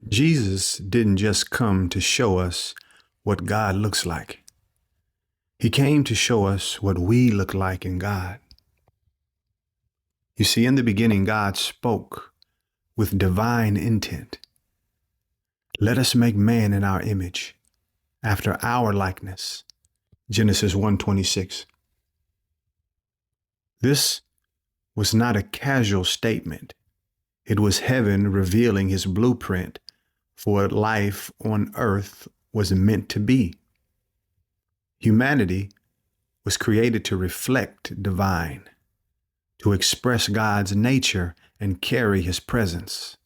Jesus didn't just come to show us what God looks like. He came to show us what we look like in God. You see, in the beginning, God spoke with divine intent. Let us make man in our image, after our likeness. Genesis 1:26. This was not a casual statement. It was heaven revealing his blueprint for what life on earth was meant to be. Humanity was created to reflect divine, to express God's nature and carry his presence.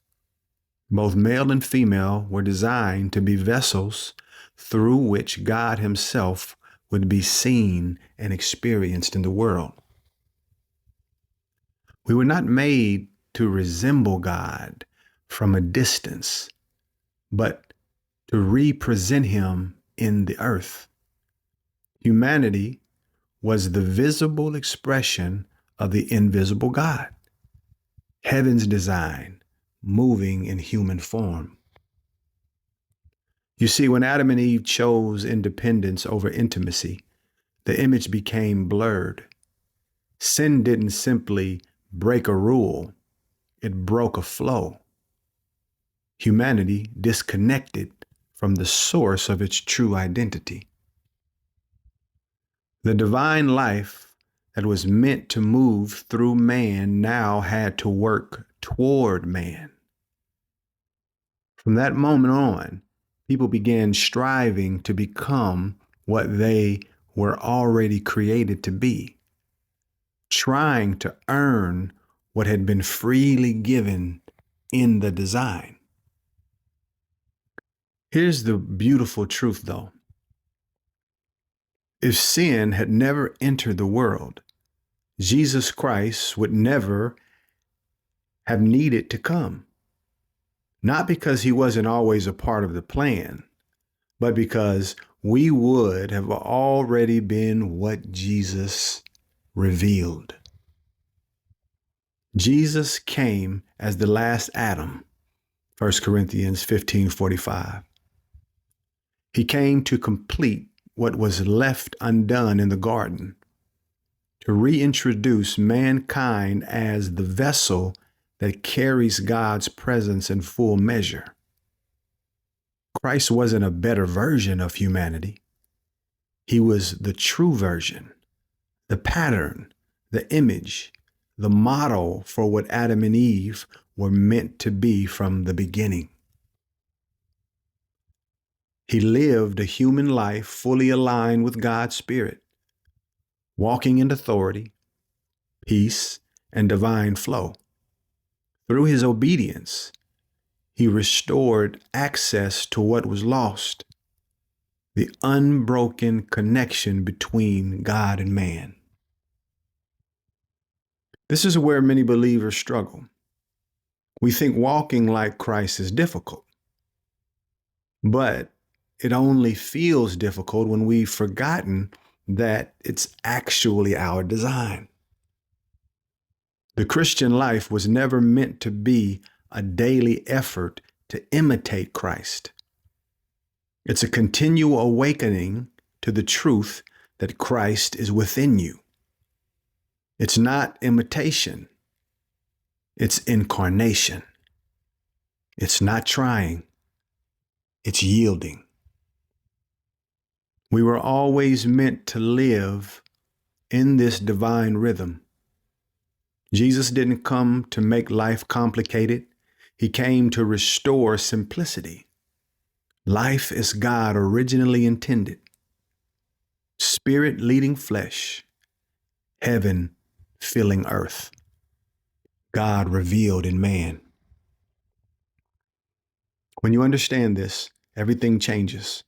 Both male and female were designed to be vessels through which God himself would be seen and experienced in the world. We were not made to resemble God from a distance, but to represent him in the earth. Humanity was the visible expression of the invisible God, heaven's design moving in human form. You see, when Adam and Eve chose independence over intimacy, the image became blurred. Sin didn't simply break a rule, it broke a flow. Humanity disconnected from the source of its true identity. The divine life that was meant to move through man now had to work toward man. From that moment on, people began striving to become what they were already created to be, trying to earn what had been freely given in the design. Here's the beautiful truth, though. If sin had never entered the world, Jesus Christ would never have needed to come. Not because he wasn't always a part of the plan, but because we would have already been what Jesus revealed. Jesus came as the last Adam, 1 Corinthians 15:45. He came to complete what was left undone in the garden, to reintroduce mankind as the vessel that carries God's presence in full measure. Christ wasn't a better version of humanity. He was the true version, the pattern, the image, the model for what Adam and Eve were meant to be from the beginning. He lived a human life fully aligned with God's Spirit, walking in authority, peace, and divine flow. Through his obedience, he restored access to what was lost, the unbroken connection between God and man. This is where many believers struggle. We think walking like Christ is difficult, but it only feels difficult when we've forgotten that it's actually our design. The Christian life was never meant to be a daily effort to imitate Christ. It's a continual awakening to the truth that Christ is within you. It's not imitation. It's incarnation. It's not trying. It's yielding. We were always meant to live in this divine rhythm. Jesus didn't come to make life complicated. He came to restore simplicity. Life as God originally intended. Spirit leading flesh. Heaven filling earth. God revealed in man. When you understand this, everything changes.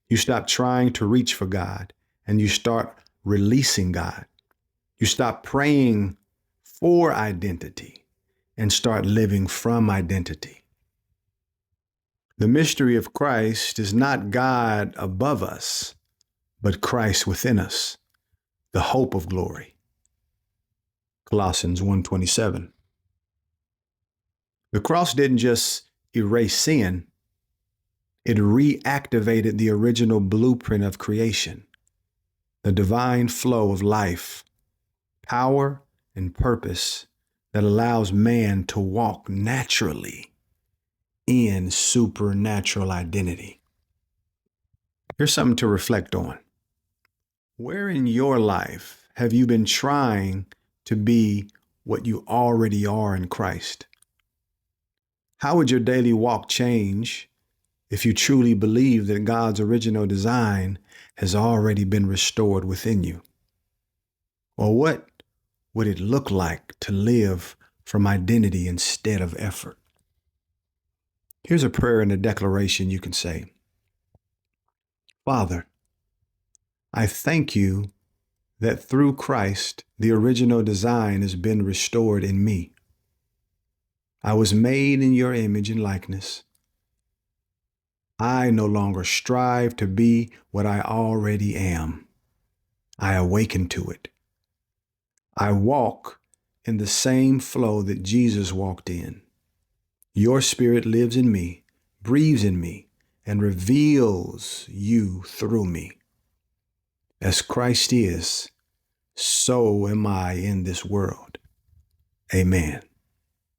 You stop trying to reach for God and you start releasing God. You stop praying for identity and start living from identity. The mystery of Christ is not God above us, but Christ within us, the hope of glory. Colossians 1:27. The cross didn't just erase sin, It reactivated the original blueprint of creation, the divine flow of life, power, and purpose that allows man to walk naturally in supernatural identity. Here's something to reflect on. Where in your life have you been trying to be what you already are in Christ? How would your daily walk change if you truly believe that God's original design has already been restored within you? Or what would it look like to live from identity instead of effort? Here's a prayer and a declaration you can say. Father, I thank you that through Christ, the original design has been restored in me. I was made in your image and likeness. I no longer strive to be what I already am. I awaken to it. I walk in the same flow that Jesus walked in. Your spirit lives in me, breathes in me, and reveals you through me. As Christ is, so am I in this world. Amen.